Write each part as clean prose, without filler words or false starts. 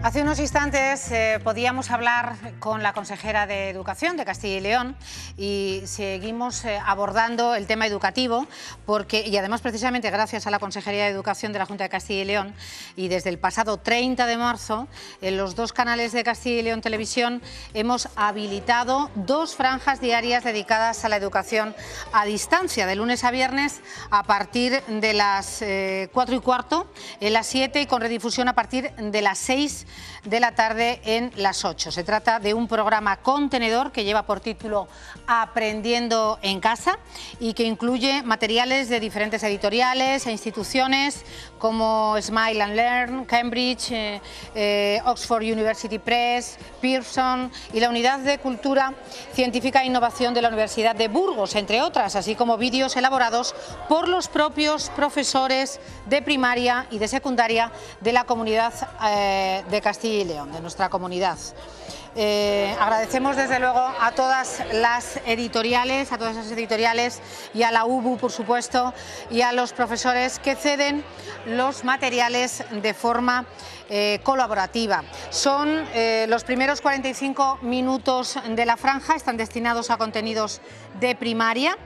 Hace unos instantes podíamos hablar con la consejera de Educación de Castilla y León y seguimos abordando el tema educativo y además precisamente gracias a la Consejería de Educación de la Junta de Castilla y León y desde el pasado 30 de marzo en los dos canales de Castilla y León Televisión hemos habilitado 2 franjas diarias dedicadas a la educación a distancia de lunes a viernes a partir de las 4:15 en las 7 y con redifusión a partir de las 6 de la tarde en las 8. Se trata de un programa contenedor que lleva por título Aprendiendo en Casa y que incluye materiales de diferentes editoriales e instituciones como Smile and Learn, Cambridge, Oxford University Press, Pearson y la Unidad de Cultura Científica e Innovación de la Universidad de Burgos, entre otras, así como vídeos elaborados por los propios profesores de primaria y de secundaria de la comunidad de Castilla y León, de nuestra comunidad. Agradecemos desde luego a todas las editoriales, y a la UBU, por supuesto, y a los profesores que ceden los materiales de forma colaborativa. Son los primeros 45 minutos de la franja, están destinados a contenidos de primaria,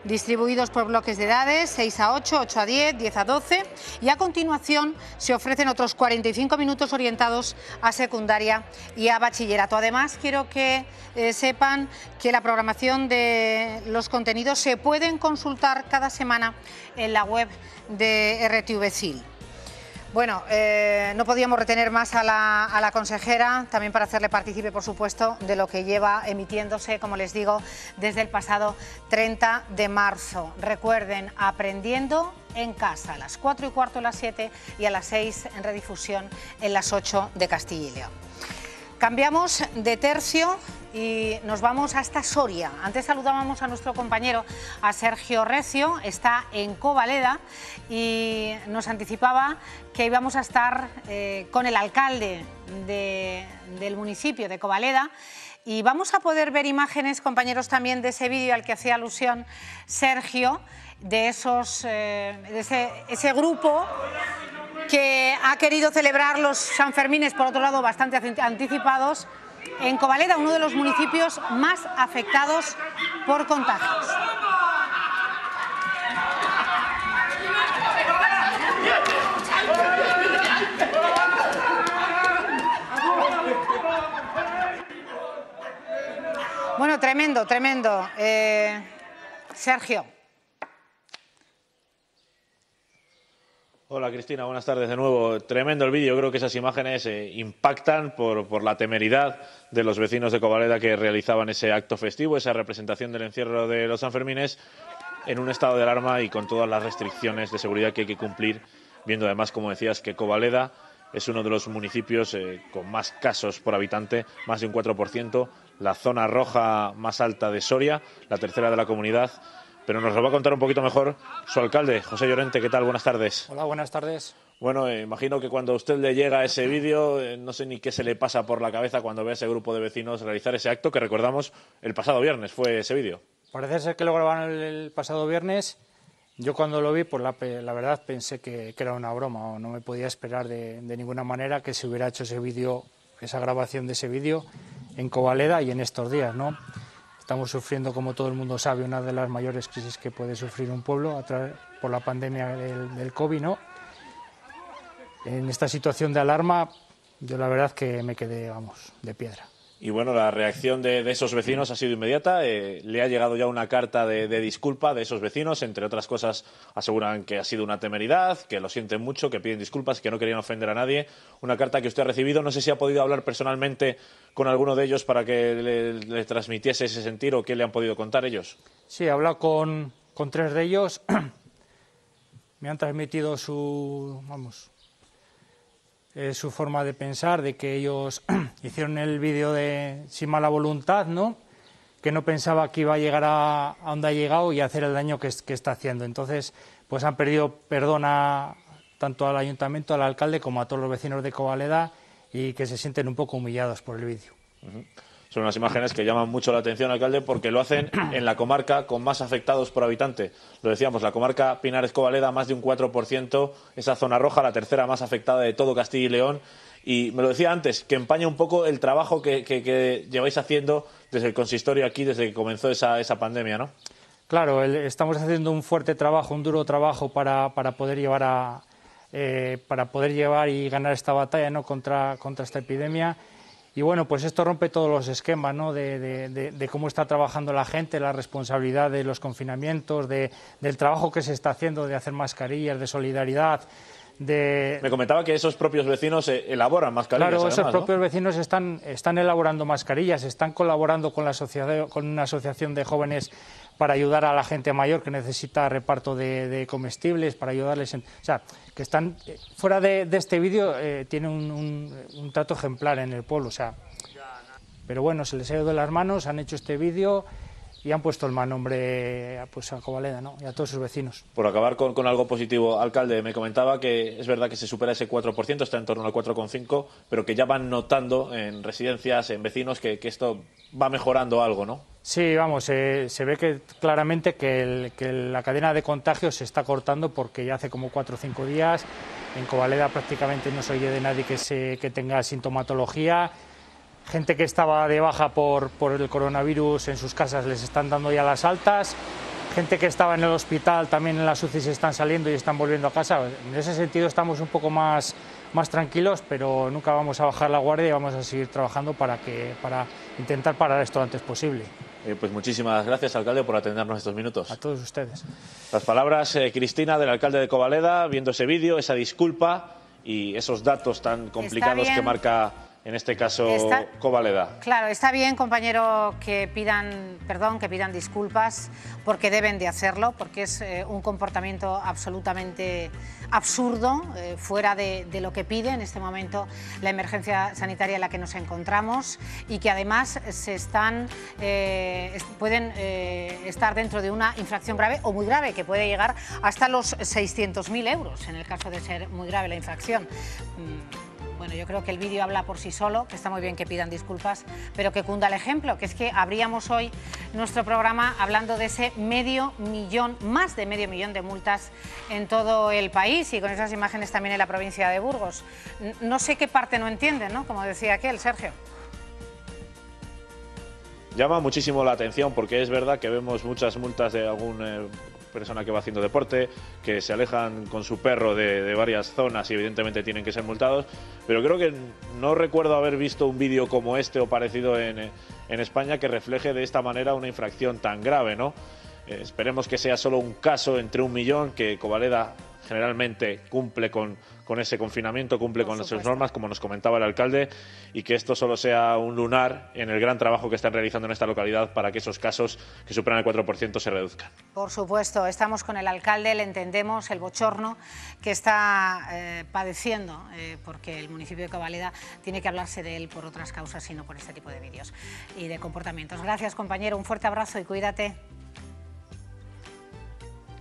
distribuidos por bloques de edades, 6 a 8, 8 a 10, 10 a 12 y a continuación se ofrecen otros 45 minutos orientados a secundaria y a bachillerato. Además, quiero que sepan que la programación de los contenidos se pueden consultar cada semana en la web de RTV-CIL. Bueno, no podíamos retener más a la consejera, también para hacerle partícipe, por supuesto, de lo que lleva emitiéndose, como les digo, desde el pasado 30 de marzo. Recuerden, Aprendiendo en Casa, a las 4:15 a las 7 y a las 6 en redifusión en las 8 de Castilla y León. Cambiamos de tercio y nos vamos hasta Soria. Antes saludábamos a nuestro compañero, a Sergio Recio, está en Covaleda y nos anticipaba que íbamos a estar con el alcalde del municipio de Covaleda y vamos a poder ver imágenes, compañeros, también de ese vídeo al que hacía alusión Sergio, de ese grupo que ha querido celebrar los Sanfermines, por otro lado, bastante anticipados, en Covaleda, uno de los municipios más afectados por contagios. Bueno, tremendo, tremendo. Sergio. Hola Cristina, buenas tardes de nuevo. Tremendo el vídeo, creo que esas imágenes impactan por la temeridad de los vecinos de Covaleda que realizaban ese acto festivo, esa representación del encierro de los Sanfermines en un estado de alarma y con todas las restricciones de seguridad que hay que cumplir, viendo además, como decías, que Covaleda es uno de los municipios con más casos por habitante, más de un 4%, la zona roja más alta de Soria, la tercera de la comunidad. Pero nos lo va a contar un poquito mejor su alcalde, José Llorente. ¿Qué tal? Buenas tardes. Hola, buenas tardes. Bueno, imagino que cuando a usted le llega ese vídeo, no sé ni qué se le pasa por la cabeza cuando ve a ese grupo de vecinos realizar ese acto que recordamos el pasado viernes, fue ese vídeo. Parece ser que lo grabaron el pasado viernes. Yo cuando lo vi, pues la verdad pensé que era una broma, o no me podía esperar de ninguna manera que se hubiera hecho ese vídeo, esa grabación de ese vídeo en Covaleda y en estos días, ¿no? Estamos sufriendo, como todo el mundo sabe, una de las mayores crisis que puede sufrir un pueblo por la pandemia del COVID, ¿no? En esta situación de alarma, yo la verdad que me quedé, de piedra. Y bueno, la reacción de esos vecinos ha sido inmediata. Le ha llegado ya una carta de disculpa de esos vecinos. Entre otras cosas, aseguran que ha sido una temeridad, que lo sienten mucho, que piden disculpas, que no querían ofender a nadie. Una carta que usted ha recibido. No sé si ha podido hablar personalmente con alguno de ellos para que le transmitiese ese sentir o qué le han podido contar ellos. Sí, he hablado con 3 de ellos. Me han transmitido su forma de pensar, de que ellos hicieron el vídeo sin mala voluntad, ¿no? Que no pensaba que iba a llegar a donde ha llegado y a hacer el daño que está haciendo. Entonces, pues han pedido perdón tanto al ayuntamiento, al alcalde, como a todos los vecinos de Covaleda y que se sienten un poco humillados por el vídeo. Son unas imágenes que llaman mucho la atención, alcalde, porque lo hacen en la comarca con más afectados por habitante. Lo decíamos, la comarca Pinares-Covaleda, más de un 4%, esa zona roja, la tercera más afectada de todo Castilla y León. Y me lo decía antes, que empaña un poco el trabajo que lleváis haciendo desde el consistorio aquí, desde que comenzó esa pandemia, ¿no? Claro, estamos haciendo un fuerte trabajo, un duro trabajo para poder llevar y ganar esta batalla, ¿no?, contra esta epidemia. Y bueno, pues esto rompe todos los esquemas, ¿no?, de cómo está trabajando la gente, la responsabilidad de los confinamientos, del trabajo que se está haciendo, de hacer mascarillas, de solidaridad. Me comentaba que esos propios vecinos elaboran mascarillas. Claro, además, esos propios vecinos están elaborando mascarillas, están colaborando con una asociación de jóvenes para ayudar a la gente mayor que necesita reparto de comestibles, para ayudarles. O sea, que están fuera de este vídeo, tienen un trato ejemplar en el pueblo. O sea, pero bueno, se les ha ido de las manos, han hecho este vídeo y han puesto el mal nombre, pues, a Covaleda, ¿no?, y a todos sus vecinos. Por acabar con algo positivo, alcalde, me comentaba que es verdad que se supera ese 4%, está en torno al 4,5%, pero que ya van notando en residencias, en vecinos, que esto va mejorando algo, ¿no? Sí, vamos, se ve que claramente que la cadena de contagios se está cortando, porque ya hace como 4 o 5 días en Covaleda prácticamente no se oye de nadie que tenga sintomatología. Gente que estaba de baja por el coronavirus en sus casas les están dando ya las altas. Gente que estaba en el hospital también en las UCI se están saliendo y están volviendo a casa. En ese sentido estamos un poco más tranquilos, pero nunca vamos a bajar la guardia y vamos a seguir trabajando para intentar parar esto lo antes posible. Pues muchísimas gracias, alcalde, por atendernos estos minutos. A todos ustedes. Las palabras, Cristina, del alcalde de Covaleda, viendo ese vídeo, esa disculpa y esos datos tan complicados que marca, en este caso, Covaleda. Claro, está bien, compañero, que pidan perdón, que pidan disculpas, porque deben de hacerlo, porque es un comportamiento absolutamente absurdo, fuera de lo que pide en este momento la emergencia sanitaria en la que nos encontramos, y que además pueden estar dentro de una infracción grave o muy grave, que puede llegar hasta los 600.000 euros, en el caso de ser muy grave la infracción. Bueno, yo creo que el vídeo habla por sí solo, que está muy bien que pidan disculpas, pero que cunda el ejemplo, que es que abríamos hoy nuestro programa hablando de ese más de medio millón de multas en todo el país, y con esas imágenes también en la provincia de Burgos. No sé qué parte no entienden, ¿no?, como decía aquel, Sergio. Llama muchísimo la atención, porque es verdad que vemos muchas multas de algún persona que va haciendo deporte, que se alejan con su perro de varias zonas y evidentemente tienen que ser multados, pero creo que no recuerdo haber visto un vídeo como este o parecido en España que refleje de esta manera una infracción tan grave, ¿no? Esperemos que sea solo un caso entre 1 millón, que Covaleda generalmente cumple con ese confinamiento, cumple con esas normas, como nos comentaba el alcalde, y que esto solo sea un lunar en el gran trabajo que están realizando en esta localidad para que esos casos que superan el 4% se reduzcan. Por supuesto, estamos con el alcalde, le entendemos el bochorno que está padeciendo, porque el municipio de Covaleda tiene que hablarse de él por otras causas y no por este tipo de vídeos y de comportamientos. Gracias, compañero, un fuerte abrazo y cuídate.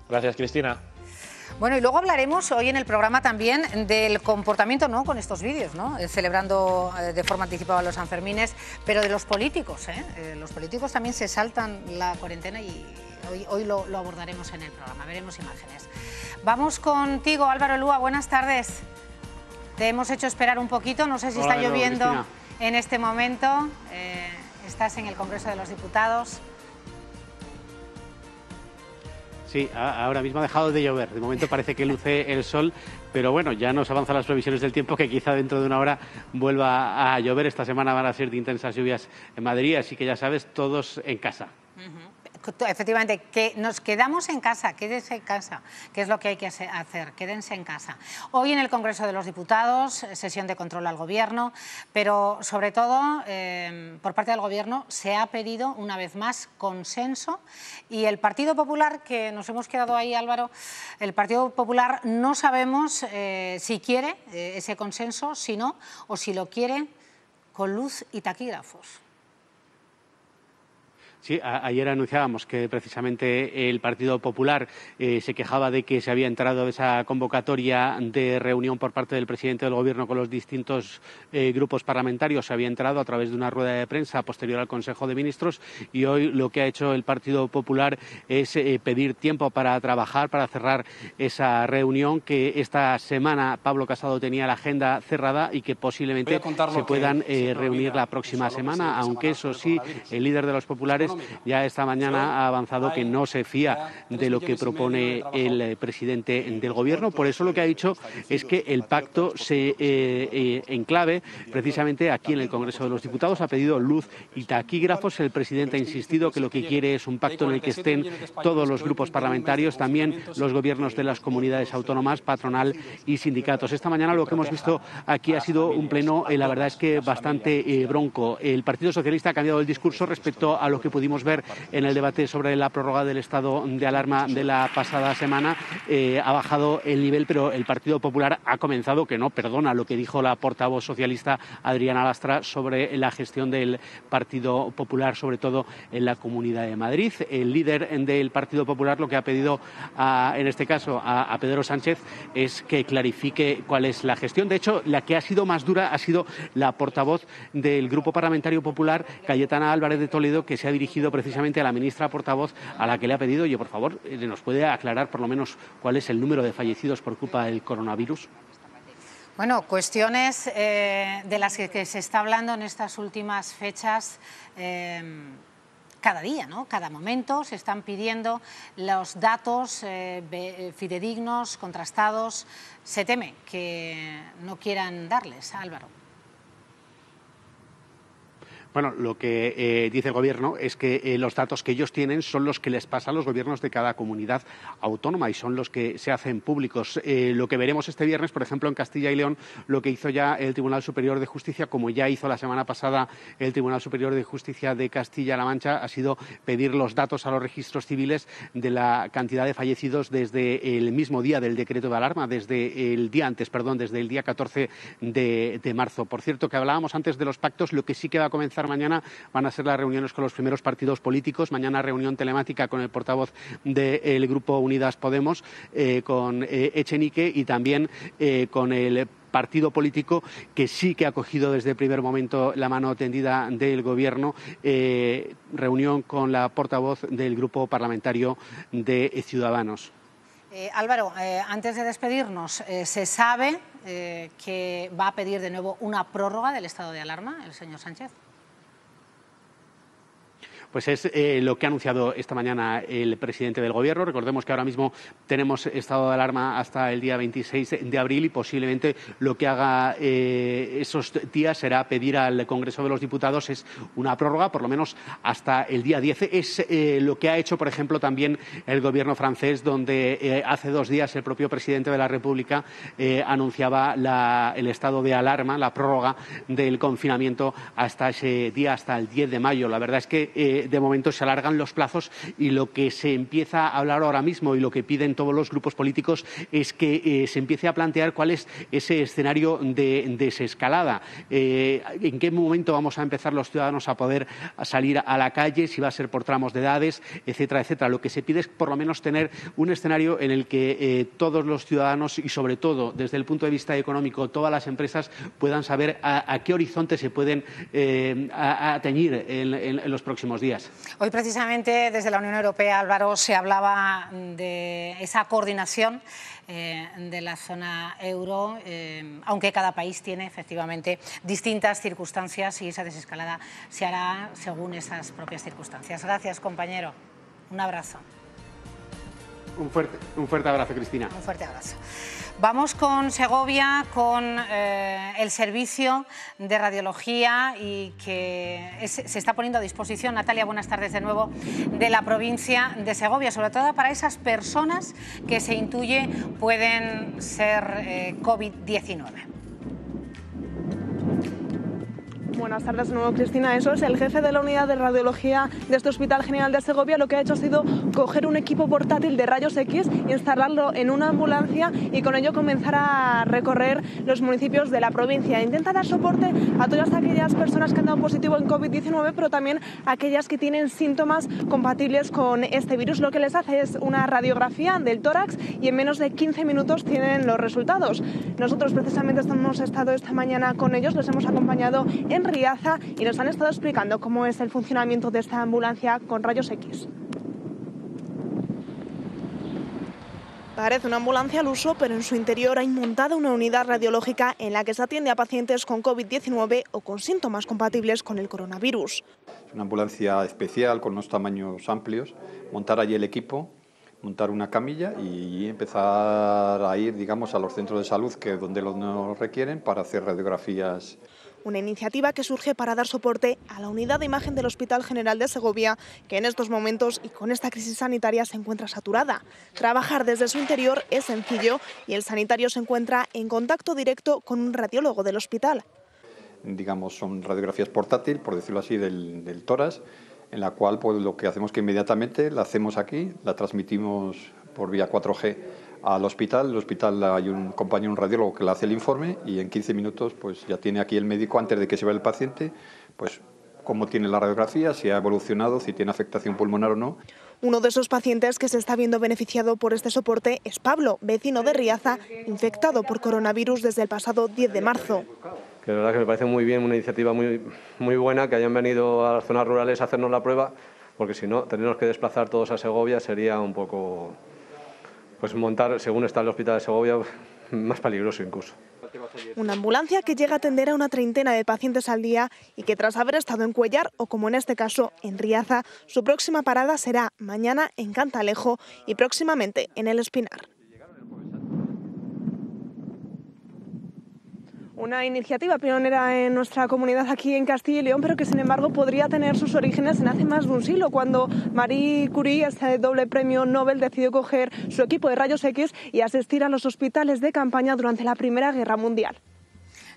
Gracias, Cristina. Bueno, y luego hablaremos hoy en el programa también del comportamiento, no con estos vídeos, ¿no?, celebrando de forma anticipada los Sanfermines, pero de los políticos, los políticos también se saltan la cuarentena, y hoy lo abordaremos en el programa, veremos imágenes. Vamos contigo, Álvaro Lúa, buenas tardes. Te hemos hecho esperar un poquito, no sé si está lloviendo, Cristina, en este momento. Estás en el Congreso de los Diputados. Sí, ahora mismo ha dejado de llover. De momento parece que luce el sol, pero bueno, ya nos avanzan las previsiones del tiempo, que quizá dentro de una hora vuelva a llover. Esta semana van a ser de intensas lluvias en Madrid, así que ya sabes, todos en casa. Efectivamente, que nos quedamos en casa, quédense en casa, que es lo que hay que hacer, quédense en casa. Hoy en el Congreso de los Diputados, sesión de control al Gobierno, pero sobre todo por parte del Gobierno se ha pedido una vez más consenso, y el Partido Popular, que nos hemos quedado ahí, Álvaro, el Partido Popular no sabemos si quiere ese consenso, si no, o si lo quiere con luz y taquígrafos. Sí, ayer anunciábamos que precisamente el Partido Popular se quejaba de que se había entrado esa convocatoria de reunión por parte del presidente del Gobierno con los distintos grupos parlamentarios. Se había entrado a través de una rueda de prensa posterior al Consejo de Ministros, y hoy lo que ha hecho el Partido Popular es pedir tiempo para trabajar, para cerrar esa reunión, que esta semana Pablo Casado tenía la agenda cerrada y que posiblemente se puedan reunir la próxima semana, aunque eso sí, el líder de los populares ya esta mañana ha avanzado que no se fía de lo que propone el presidente del Gobierno. Por eso lo que ha dicho es que el pacto se enclave precisamente aquí en el Congreso de los Diputados. Ha pedido luz y taquígrafos. El presidente ha insistido que lo que quiere es un pacto en el que estén todos los grupos parlamentarios, también los gobiernos de las comunidades autónomas, patronal y sindicatos. Esta mañana lo que hemos visto aquí ha sido un pleno, la verdad es que bastante bronco. El Partido Socialista ha cambiado el discurso respecto a lo que pudimos ver en el debate sobre la prórroga del estado de alarma de la pasada semana. Ha bajado el nivel, pero el Partido Popular ha comenzado que no perdona lo que dijo la portavoz socialista Adriana Lastra sobre la gestión del Partido Popular, sobre todo en la Comunidad de Madrid. El líder del Partido Popular lo que ha pedido, en este caso, a Pedro Sánchez es que clarifique cuál es la gestión. De hecho, la que ha sido más dura ha sido la portavoz del Grupo Parlamentario Popular, Cayetana Álvarez de Toledo, que se ha dirigido precisamente a la ministra portavoz, a la que le ha pedido, oye, por favor, ¿nos puede aclarar por lo menos cuál es el número de fallecidos por culpa del coronavirus? Bueno, cuestiones de las que se está hablando en estas últimas fechas cada día, ¿no? Cada momento se están pidiendo los datos fidedignos, contrastados. Se teme que no quieran darles, Álvaro. Bueno, lo que dice el Gobierno es que los datos que ellos tienen son los que les pasan a los gobiernos de cada comunidad autónoma y son los que se hacen públicos. Lo que veremos este viernes, por ejemplo, en Castilla y León, lo que hizo ya el Tribunal Superior de Justicia, como ya hizo la semana pasada el Tribunal Superior de Justicia de Castilla-La Mancha, ha sido pedir los datos a los registros civiles de la cantidad de fallecidos desde el mismo día del decreto de alarma, desde el día 14 de marzo. Por cierto, que hablábamos antes de los pactos, lo que sí que va a comenzar mañana van a ser las reuniones con los primeros partidos políticos. Mañana reunión telemática con el portavoz del Grupo Unidas Podemos, con Echenique, y también con el partido político que sí que ha cogido desde el primer momento la mano tendida del Gobierno, reunión con la portavoz del Grupo Parlamentario de Ciudadanos. Álvaro, antes de despedirnos, ¿se sabe que va a pedir de nuevo una prórroga del estado de alarma el señor Sánchez? Pues es lo que ha anunciado esta mañana el presidente del Gobierno. Recordemos que ahora mismo tenemos estado de alarma hasta el día 26 de abril y posiblemente lo que haga esos días será pedir al Congreso de los Diputados es una prórroga, por lo menos hasta el día 10. Es lo que ha hecho, por ejemplo, también el Gobierno francés, donde hace 2 días el propio presidente de la República anunciaba el estado de alarma, la prórroga del confinamiento hasta ese día, hasta el 10 de mayo. La verdad es que de momento se alargan los plazos y lo que se empieza a hablar ahora mismo y lo que piden todos los grupos políticos es que se empiece a plantear cuál es ese escenario de desescalada. ¿En qué momento vamos a empezar los ciudadanos a poder salir a la calle? Si va a ser por tramos de edades, etcétera, etcétera. Lo que se pide es por lo menos tener un escenario en el que todos los ciudadanos y sobre todo desde el punto de vista económico todas las empresas puedan saber a qué horizonte se pueden atañir en los próximos días. Hoy precisamente desde la Unión Europea, Álvaro, se hablaba de esa coordinación de la zona euro, aunque cada país tiene efectivamente distintas circunstancias y esa desescalada se hará según esas propias circunstancias. Gracias, compañero. Un abrazo. Un fuerte abrazo, Cristina. Un fuerte abrazo. Vamos con Segovia, con el servicio de radiología y que se está poniendo a disposición, Natalia, buenas tardes de nuevo, de la provincia de Segovia, sobre todo para esas personas que se intuye pueden ser COVID-19. Buenas tardes de nuevo, Cristina. Eso es, el jefe de la unidad de radiología de este Hospital General de Segovia lo que ha hecho ha sido coger un equipo portátil de rayos X, instalarlo en una ambulancia y con ello comenzar a recorrer los municipios de la provincia. Intenta dar soporte a todas aquellas personas que han dado positivo en COVID-19, pero también a aquellas que tienen síntomas compatibles con este virus. Lo que les hace es una radiografía del tórax y en menos de 15 minutos tienen los resultados. Nosotros precisamente hemos estado esta mañana con ellos, les hemos acompañado en Riaza y nos han estado explicando cómo es el funcionamiento de esta ambulancia con rayos X. Parece una ambulancia al uso, pero en su interior hay montada una unidad radiológica en la que se atiende a pacientes con COVID-19 o con síntomas compatibles con el coronavirus. Es una ambulancia especial con unos tamaños amplios, montar allí el equipo, montar una camilla y empezar a ir, digamos, a los centros de salud que donde nos requieren para hacer radiografías. Una iniciativa que surge para dar soporte a la unidad de imagen del Hospital General de Segovia, que en estos momentos y con esta crisis sanitaria se encuentra saturada. Trabajar desde su interior es sencillo y el sanitario se encuentra en contacto directo con un radiólogo del hospital. Digamos, son radiografías portátil, por decirlo así, del tórax, en la cual pues, lo que hacemos que inmediatamente la hacemos aquí, la transmitimos por vía 4G al hospital. En el hospital hay un compañero, un radiólogo que le hace el informe y en 15 minutos pues ya tiene aquí el médico, antes de que se vaya el paciente, pues cómo tiene la radiografía, si ha evolucionado, si tiene afectación pulmonar o no. Uno de esos pacientes que se está viendo beneficiado por este soporte es Pablo, vecino de Riaza, infectado por coronavirus desde el pasado 10 de marzo. Que la verdad que me parece muy bien, una iniciativa muy buena, que hayan venido a las zonas rurales a hacernos la prueba, porque si no, tenernos que desplazar todos a Segovia sería un poco, pues montar, según está el hospital de Segovia, más peligroso incluso. Una ambulancia que llega a atender a una treintena de pacientes al día y que tras haber estado en Cuellar, o como en este caso en Riaza, su próxima parada será mañana en Cantalejo y próximamente en El Espinar. Una iniciativa pionera en nuestra comunidad aquí en Castilla y León, pero que sin embargo podría tener sus orígenes en hace más de un siglo, cuando Marie Curie, este doble premio Nobel, decidió coger su equipo de rayos X y asistir a los hospitales de campaña durante la Primera Guerra Mundial.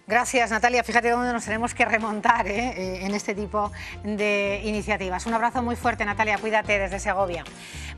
Gracias, Natalia. Fíjate dónde nos tenemos que remontar en este tipo de iniciativas. Un abrazo muy fuerte, Natalia. Cuídate desde Segovia.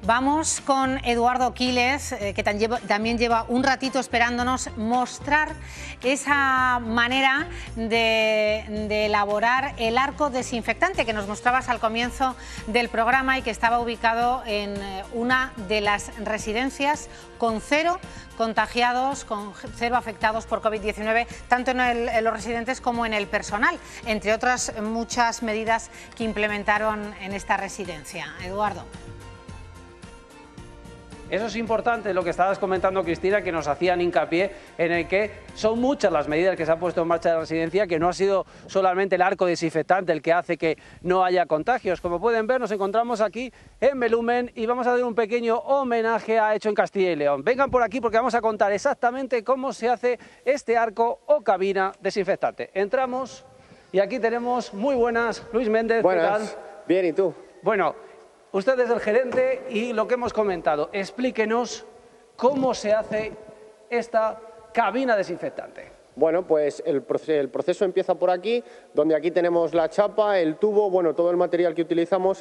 Vamos con Eduardo Quiles, que también lleva un ratito esperándonos, mostrar esa manera de elaborar el arco desinfectante que nos mostrabas al comienzo del programa y que estaba ubicado en una de las residencias con 0 contagiados, con 0 afectados por COVID-19, tanto en los residentes como en el personal, entre otras muchas medidas que implementaron en esta residencia. Eduardo. Eso es importante, lo que estabas comentando, Cristina, que nos hacían hincapié en el que son muchas las medidas que se han puesto en marcha en la residencia, que no ha sido solamente el arco desinfectante el que hace que no haya contagios. Como pueden ver, nos encontramos aquí en Melumen y vamos a dar un pequeño homenaje a Hecho en Castilla y León. Vengan por aquí porque vamos a contar exactamente cómo se hace este arco o cabina desinfectante. Entramos y aquí tenemos muy buenas, Luis Méndez. Buenas, ¿qué tal? Bien, ¿y tú? Bueno, usted es el gerente y lo que hemos comentado, explíquenos cómo se hace esta cabina desinfectante. Bueno, pues el proceso empieza por aquí, donde aquí tenemos la chapa, el tubo, bueno, todo el material que utilizamos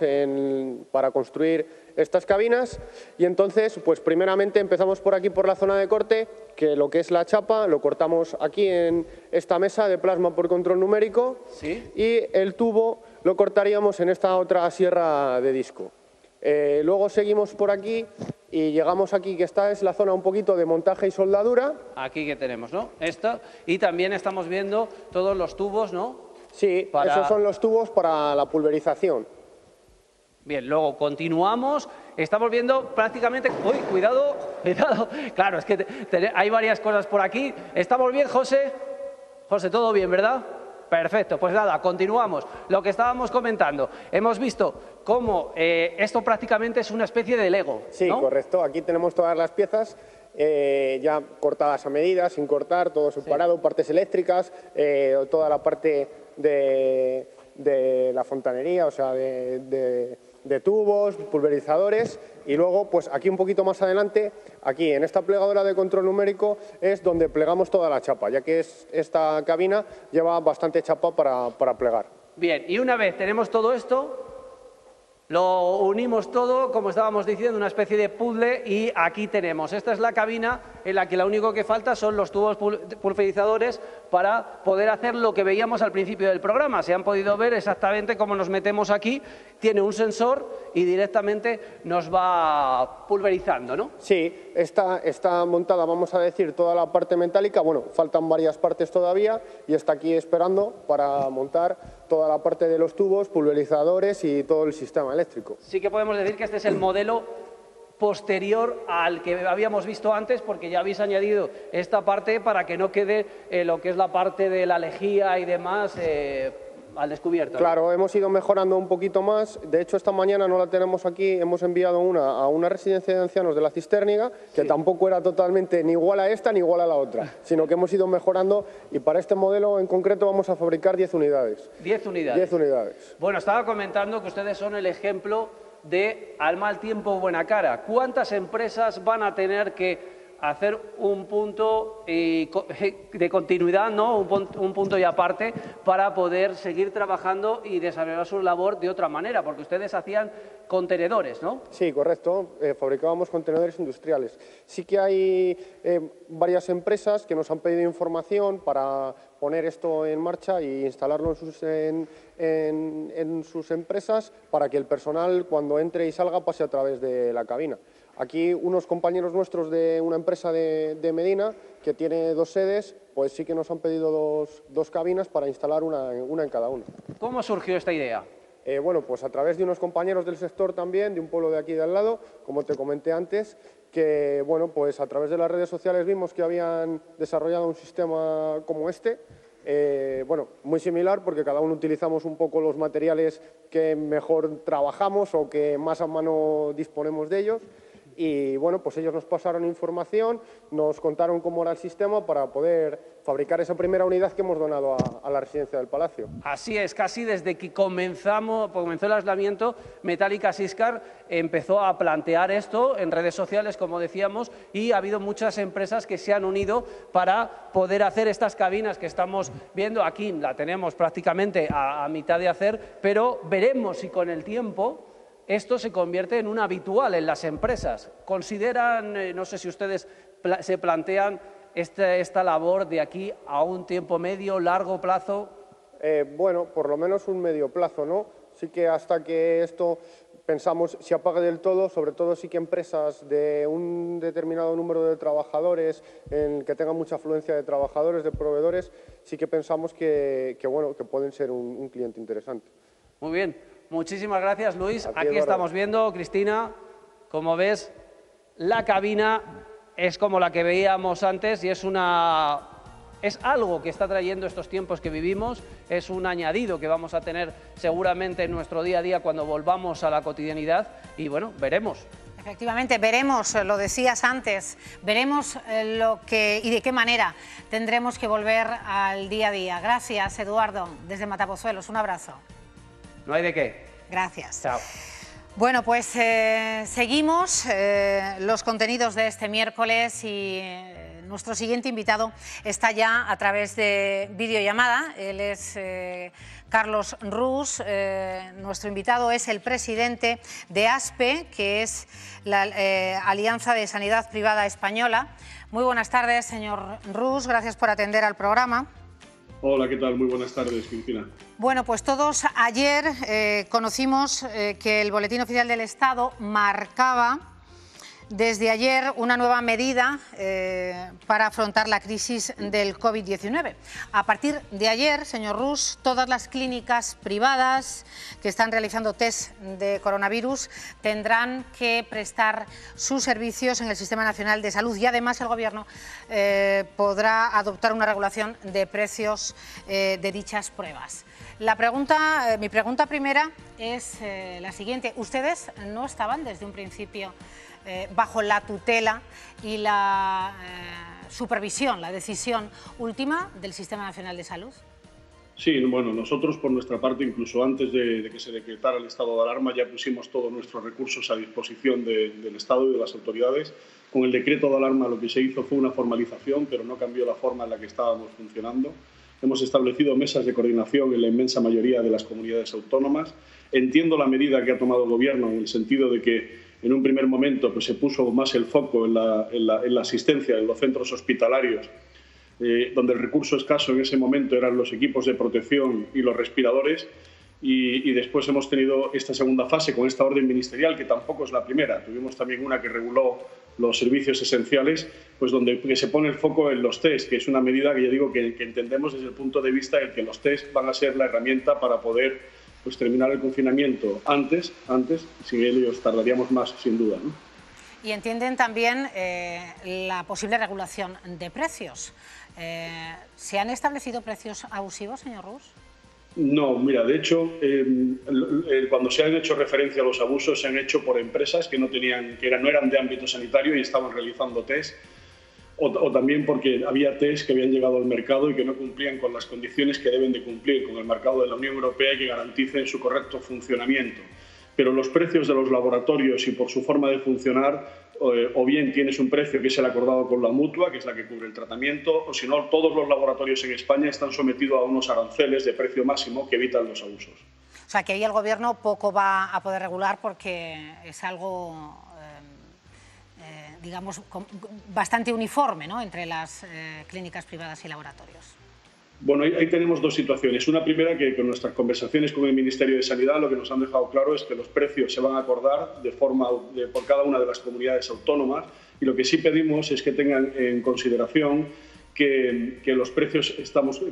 para construir estas cabinas. Y entonces, pues primeramente empezamos por aquí, por la zona de corte, que lo que es la chapa lo cortamos aquí en esta mesa de plasma por control numérico. ¿Sí? Y el tubo lo cortaríamos en esta otra sierra de disco. Luego seguimos por aquí y llegamos aquí, que esta es la zona un poquito de montaje y soldadura. Aquí que tenemos, ¿no? Esto. Y también estamos viendo todos los tubos, ¿no? Sí, esos son los tubos para la pulverización. Bien, luego continuamos, estamos viendo prácticamente... ¡Uy, cuidado, cuidado! Claro, es que hay varias cosas por aquí. ¿Estamos bien, José? José, todo bien, ¿verdad? Perfecto, pues nada, continuamos. Lo que estábamos comentando, hemos visto cómo esto prácticamente es una especie de Lego, ¿no? Sí, correcto. Aquí tenemos todas las piezas ya cortadas a medida, sin cortar, todo separado, partes eléctricas, toda la parte de la fontanería, o sea, de de tubos, pulverizadores, y luego pues aquí un poquito más adelante, aquí en esta plegadora de control numérico es donde plegamos toda la chapa, ya que esta cabina lleva bastante chapa para plegar. Bien, y una vez tenemos todo esto, lo unimos todo, como estábamos diciendo, una especie de puzzle, y aquí tenemos. Esta es la cabina en la que lo único que falta son los tubos pulverizadores para poder hacer lo que veíamos al principio del programa. Se han podido ver exactamente cómo nos metemos aquí. Tiene un sensor y directamente nos va pulverizando, ¿no? Sí, está montada, vamos a decir, toda la parte metálica. Bueno, faltan varias partes todavía y está aquí esperando para montar toda la parte de los tubos, pulverizadores y todo el sistema eléctrico. Sí que podemos decir que este es el modelo posterior al que habíamos visto antes, porque ya habéis añadido esta parte para que no quede lo que es la parte de la lejía y demás al descubierto, ¿no? Claro, hemos ido mejorando un poquito más. De hecho, esta mañana no la tenemos aquí, hemos enviado a una residencia de ancianos de la Cisterniga, que tampoco era totalmente ni igual a esta ni igual a la otra, sino que hemos ido mejorando, y para este modelo en concreto vamos a fabricar 10 unidades. 10 unidades. 10 unidades. Bueno, estaba comentando que ustedes son el ejemplo de al mal tiempo buena cara. ¿Cuántas empresas van a tener que hacer un punto de continuidad, ¿no? un punto y aparte, para poder seguir trabajando y desarrollar su labor de otra manera? Porque ustedes hacían contenedores, ¿no? Sí, correcto. Fabricábamos contenedores industriales. Sí que hay varias empresas que nos han pedido información para poner esto en marcha e instalarlo en sus empresas, para que el personal, cuando entre y salga, pase a través de la cabina. Aquí unos compañeros nuestros de una empresa de Medina, que tiene 2 sedes, pues sí que nos han pedido dos cabinas para instalar una en cada una. ¿Cómo surgió esta idea? Bueno, pues a través de unos compañeros del sector también, de un pueblo de aquí de al lado, como te comenté antes, que bueno, pues a través de las redes sociales vimos que habían desarrollado un sistema como este. Bueno, muy similar, porque cada uno utilizamos un poco los materiales que mejor trabajamos o que más a mano disponemos de ellos. Y bueno, pues ellos nos pasaron información, nos contaron cómo era el sistema para poder fabricar esa primera unidad que hemos donado a la residencia del Palacio. Así es, casi desde que comenzó el aislamiento, Metallica Siscar empezó a plantear esto en redes sociales, como decíamos, y ha habido muchas empresas que se han unido para poder hacer estas cabinas que estamos viendo. Aquí la tenemos prácticamente a mitad de hacer, pero veremos si con el tiempo esto se convierte en un habitual en las empresas. ¿Consideran, no sé si ustedes se plantean esta labor de aquí a un tiempo medio, largo plazo? Bueno, por lo menos un medio plazo, ¿no? Sí que hasta que esto, pensamos, se apague del todo, sobre todo sí que empresas de un determinado número de trabajadores, en que tengan mucha afluencia de trabajadores, de proveedores, sí que pensamos que bueno, que pueden ser un cliente interesante. Muy bien. Muchísimas gracias, Luis. Aquí, Aquí estamos viendo, Cristina, como ves, la cabina es como la que veíamos antes y es algo que está trayendo estos tiempos que vivimos, es un añadido que vamos a tener seguramente en nuestro día a día cuando volvamos a la cotidianidad y bueno, veremos. Efectivamente, veremos, lo decías antes, veremos y de qué manera tendremos que volver al día a día. Gracias, Eduardo, desde Matapozuelos, un abrazo. No hay de qué. Gracias. Chao. Bueno, pues seguimos los contenidos de este miércoles y nuestro siguiente invitado está ya a través de videollamada. Él es Carlos Rus. Nuestro invitado es el presidente de ASPE, que es la Alianza de Sanidad Privada Española. Muy buenas tardes, señor Rus. Gracias por atender al programa. Hola, ¿qué tal? Muy buenas tardes, Cristina. Bueno, pues todos ayer conocimos que el Boletín Oficial del Estado marcaba desde ayer una nueva medida para afrontar la crisis del COVID-19. A partir de ayer, señor Rus, todas las clínicas privadas que están realizando test de coronavirus tendrán que prestar sus servicios en el Sistema Nacional de Salud y además el Gobierno podrá adoptar una regulación de precios de dichas pruebas. Mi pregunta primera es la siguiente. ¿Ustedes no estaban desde un principio bajo la tutela y la supervisión, la decisión última del Sistema Nacional de Salud? Sí, bueno, nosotros por nuestra parte, incluso antes de que se decretara el estado de alarma, ya pusimos todos nuestros recursos a disposición del Estado y de las autoridades. Con el decreto de alarma lo que se hizo fue una formalización, pero no cambió la forma en la que estábamos funcionando. Hemos establecido mesas de coordinación en la inmensa mayoría de las comunidades autónomas. Entiendo la medida que ha tomado el Gobierno en el sentido de que en un primer momento pues, se puso más el foco en la asistencia en los centros hospitalarios, donde el recurso escaso en ese momento eran los equipos de protección y los respiradores, y después hemos tenido esta segunda fase con esta orden ministerial, que tampoco es la primera. Tuvimos también una que reguló los servicios esenciales, pues donde se pone el foco en los test, que es una medida que yo digo que entendemos desde el punto de vista en que los test van a ser la herramienta para poder pues, terminar el confinamiento antes, sin ellos tardaríamos más, sin duda, ¿no? Y entienden también la posible regulación de precios. ¿Se han establecido precios abusivos, señor Rus? No, mira, de hecho, cuando se han hecho referencia a los abusos, se han hecho por empresas que no eran de ámbito sanitario y estaban realizando test, o también porque había test que habían llegado al mercado y que no cumplían con las condiciones que deben de cumplir con el mercado de la Unión Europea y que garanticen su correcto funcionamiento. Pero los precios de los laboratorios y por su forma de funcionar, o bien tienes un precio que es el acordado con la mutua, que es la que cubre el tratamiento, o si no, todos los laboratorios en España están sometidos a unos aranceles de precio máximo que evitan los abusos. O sea, que ahí el Gobierno poco va a poder regular porque es algo, digamos, bastante uniforme, ¿no?, entre las clínicas privadas y laboratorios. Bueno, ahí tenemos dos situaciones. Una primera, que con nuestras conversaciones con el Ministerio de Sanidad lo que nos han dejado claro es que los precios se van a acordar por cada una de las comunidades autónomas, y lo que sí pedimos es que tengan en consideración que los precios que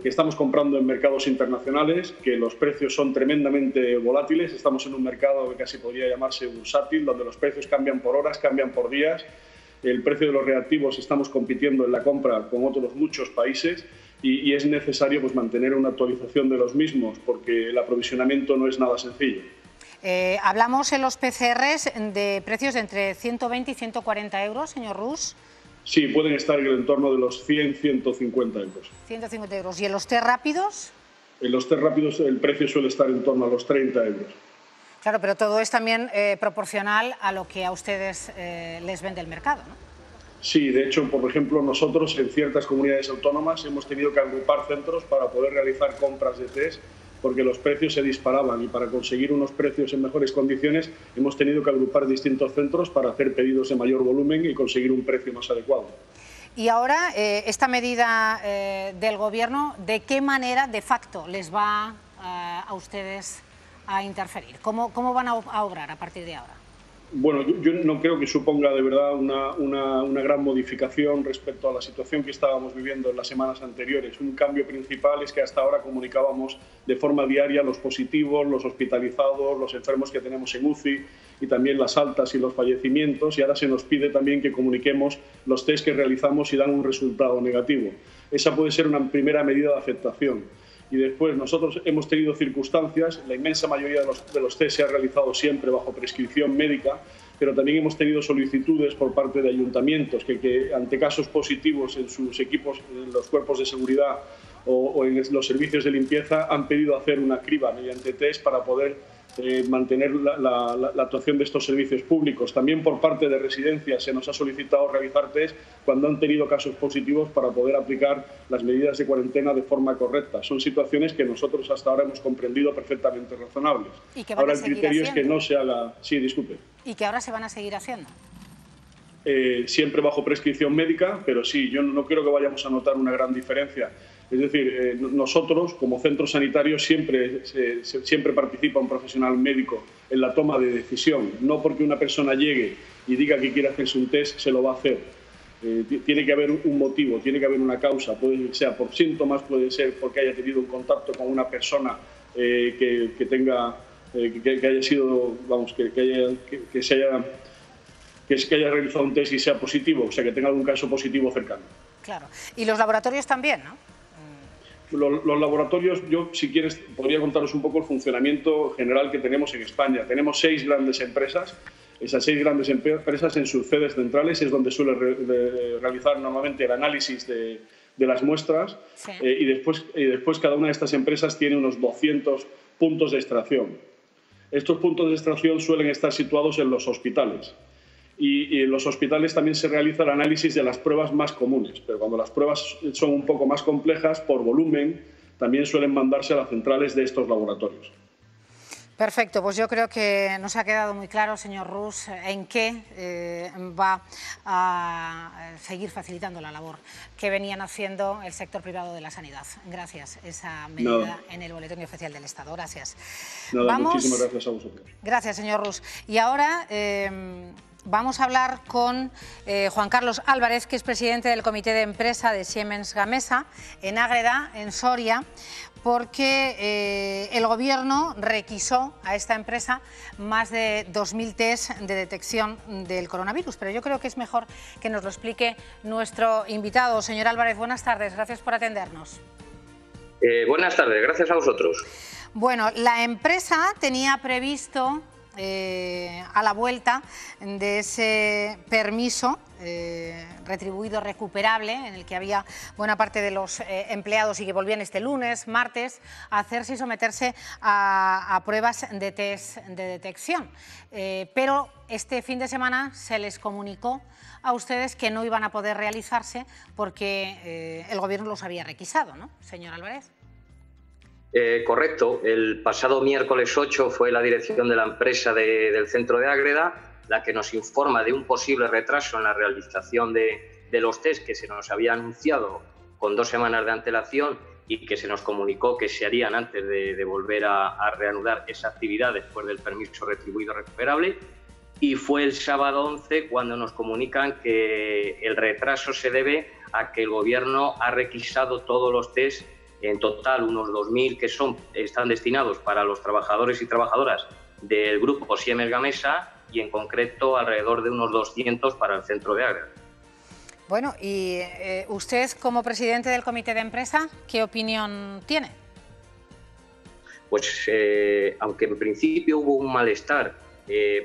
estamos comprando en mercados internacionales, que los precios son tremendamente volátiles. Estamos en un mercado que casi podría llamarse bursátil, donde los precios cambian por horas, cambian por días. El precio de los reactivos, estamos compitiendo en la compra con otros muchos países, y es necesario pues, mantener una actualización de los mismos, porque el aprovisionamiento no es nada sencillo. Hablamos en los PCRs de precios de entre 120 y 140 euros, señor Rus. Sí, pueden estar en el entorno de los 100, 150 euros. 150 euros. ¿Y en los test rápidos? En los test rápidos el precio suele estar en torno a los 30 euros. Claro, pero todo es también proporcional a lo que a ustedes les vende el mercado, ¿no? Sí, de hecho, por ejemplo, nosotros en ciertas comunidades autónomas hemos tenido que agrupar centros para poder realizar compras de test, porque los precios se disparaban, y para conseguir unos precios en mejores condiciones hemos tenido que agrupar distintos centros para hacer pedidos de mayor volumen y conseguir un precio más adecuado. Y ahora, esta medida del Gobierno, ¿de qué manera de facto les va a ustedes a interferir? ¿Cómo van a obrar a partir de ahora? Bueno, yo no creo que suponga de verdad una gran modificación respecto a la situación que estábamos viviendo en las semanas anteriores. Un cambio principal es que hasta ahora comunicábamos de forma diaria los positivos, los hospitalizados, los enfermos que tenemos en UCI y también las altas y los fallecimientos, y ahora se nos pide también que comuniquemos los test que realizamos y dan un resultado negativo. Esa puede ser una primera medida de aceptación. Y después nosotros hemos tenido circunstancias, la inmensa mayoría de los test se ha realizado siempre bajo prescripción médica, pero también hemos tenido solicitudes por parte de ayuntamientos que ante casos positivos en sus equipos, en los cuerpos de seguridad o en los servicios de limpieza, han pedido hacer una criba mediante test para poder mantener la actuación de estos servicios públicos. También por parte de residencias se nos ha solicitado realizar test cuando han tenido casos positivos para poder aplicar las medidas de cuarentena de forma correcta. Son situaciones que nosotros hasta ahora hemos comprendido perfectamente razonables. ¿Y que van ahora a el seguir criterio haciendo? es que no se haga... Sí, disculpe. ¿Y que ahora se van a seguir haciendo? Siempre bajo prescripción médica, pero sí, yo no creo que vayamos a notar una gran diferencia. Es decir, nosotros como centro sanitario siempre participa un profesional médico en la toma de decisión. No porque una persona llegue y diga que quiere hacerse un test, se lo va a hacer. Tiene que haber un motivo, tiene que haber una causa, puede ser por síntomas, puede ser porque haya tenido un contacto con una persona que haya sido, vamos, que haya realizado un test y sea positivo, o sea, que tenga algún caso positivo cercano. Claro. Y los laboratorios también, ¿no? Los laboratorios, yo si quieres podría contaros un poco el funcionamiento general que tenemos en España. Tenemos 6 grandes empresas. Esas 6 grandes empresas en sus sedes centrales es donde suele realizar normalmente el análisis de de las muestras, sí. y después cada una de estas empresas tiene unos 200 puntos de extracción. Estos puntos de extracción suelen estar situados en los hospitales. Y en los hospitales también se realiza el análisis de las pruebas más comunes, pero cuando las pruebas son un poco más complejas, por volumen, también suelen mandarse a las centrales de estos laboratorios. Perfecto, pues yo creo que nos ha quedado muy claro, señor Rus, en qué va a seguir facilitando la labor que venían haciendo el sector privado de la sanidad. Gracias, esa medida en el Boletín Oficial del Estado. Gracias. Muchísimas gracias a vosotros. Gracias, señor Rus. Y ahora vamos a hablar con Juan Carlos Álvarez, que es presidente del Comité de Empresa de Siemens Gamesa, en Ágreda, en Soria, porque el Gobierno requisó a esta empresa más de 2.000 test de detección del coronavirus. Pero yo creo que es mejor que nos lo explique nuestro invitado. Señor Álvarez, buenas tardes, gracias por atendernos. Buenas tardes, gracias a vosotros. Bueno, la empresa tenía previsto a la vuelta de ese permiso retribuido recuperable, en el que había buena parte de los empleados y que volvían este lunes, martes, a hacerse y someterse a pruebas de test de detección. Pero este fin de semana se les comunicó a ustedes que no iban a poder realizarse porque el Gobierno los había requisado, ¿no, señor Álvarez? Correcto. El pasado miércoles 8 fue la dirección de la empresa del centro de Ágreda la que nos informa de un posible retraso en la realización de los test que se nos había anunciado con 2 semanas de antelación y que se nos comunicó que se harían antes de volver a reanudar esa actividad después del permiso retribuido recuperable. Y fue el sábado 11 cuando nos comunican que el retraso se debe a que el Gobierno ha requisado todos los test, en total unos 2.000 que están destinados para los trabajadores y trabajadoras del grupo Siemens Gamesa y en concreto alrededor de unos 200 para el centro de Ágreda. Bueno, y usted como presidente del comité de empresa, ¿qué opinión tiene? Pues aunque en principio hubo un malestar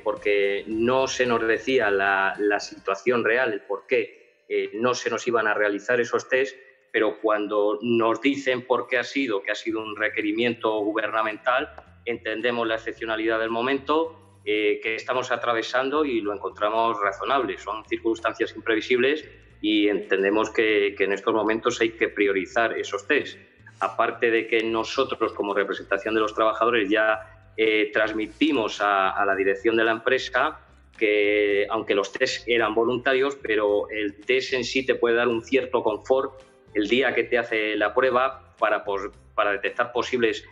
porque no se nos decía la situación real, el por qué no se nos iban a realizar esos test, pero cuando nos dicen por qué ha sido, que ha sido un requerimiento gubernamental, entendemos la excepcionalidad del momento que estamos atravesando y lo encontramos razonable. Son circunstancias imprevisibles y entendemos que en estos momentos hay que priorizar esos test. Aparte de que nosotros, como representación de los trabajadores, ya transmitimos a la dirección de la empresa que, aunque los test eran voluntarios, pero el test en sí te puede dar un cierto confort el día que te hace la prueba para detectar posibles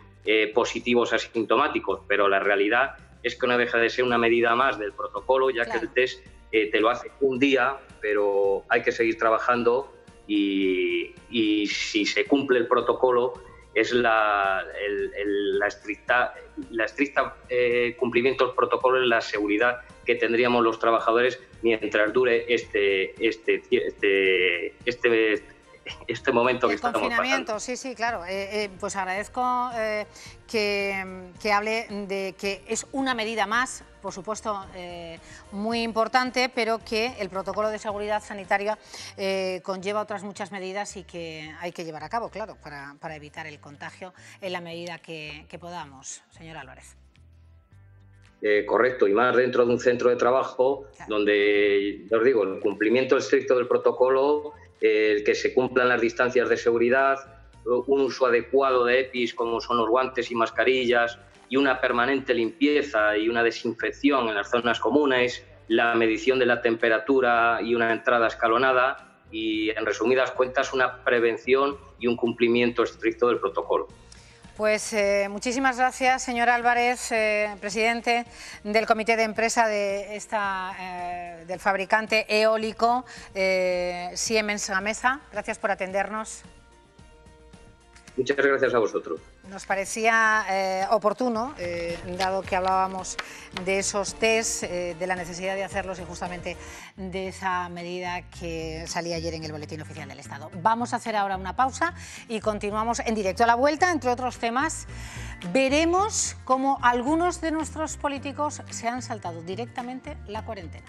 positivos asintomáticos, pero la realidad es que no deja de ser una medida más del protocolo, ya que el test te lo hace un día, pero hay que seguir trabajando y si se cumple el protocolo es la estricta cumplimiento del protocolo, es la seguridad que tendríamos los trabajadores mientras dure este momento que estamos confinamiento, pasando. sí, claro. Pues agradezco que hable de que es una medida más, por supuesto, muy importante, pero que el protocolo de seguridad sanitaria conlleva otras muchas medidas y que hay que llevar a cabo, claro, para evitar el contagio en la medida que podamos. Señor Álvarez. Correcto, y más dentro de un centro de trabajo, claro, donde, os digo, el cumplimiento estricto del protocolo, el que se cumplan las distancias de seguridad, un uso adecuado de EPIs como son los guantes y mascarillas y una permanente limpieza y una desinfección en las zonas comunes, la medición de la temperatura y una entrada escalonada y, en resumidas cuentas, una prevención y un cumplimiento estricto del protocolo. Pues muchísimas gracias, señor Álvarez, presidente del comité de empresa del fabricante eólico Siemens Gamesa. Gracias por atendernos. Muchas gracias a vosotros. Nos parecía oportuno, dado que hablábamos de esos test, de la necesidad de hacerlos y justamente de esa medida que salía ayer en el Boletín Oficial del Estado. Vamos a hacer ahora una pausa y continuamos en directo. A la vuelta, entre otros temas, veremos cómo algunos de nuestros políticos se han saltado directamente la cuarentena.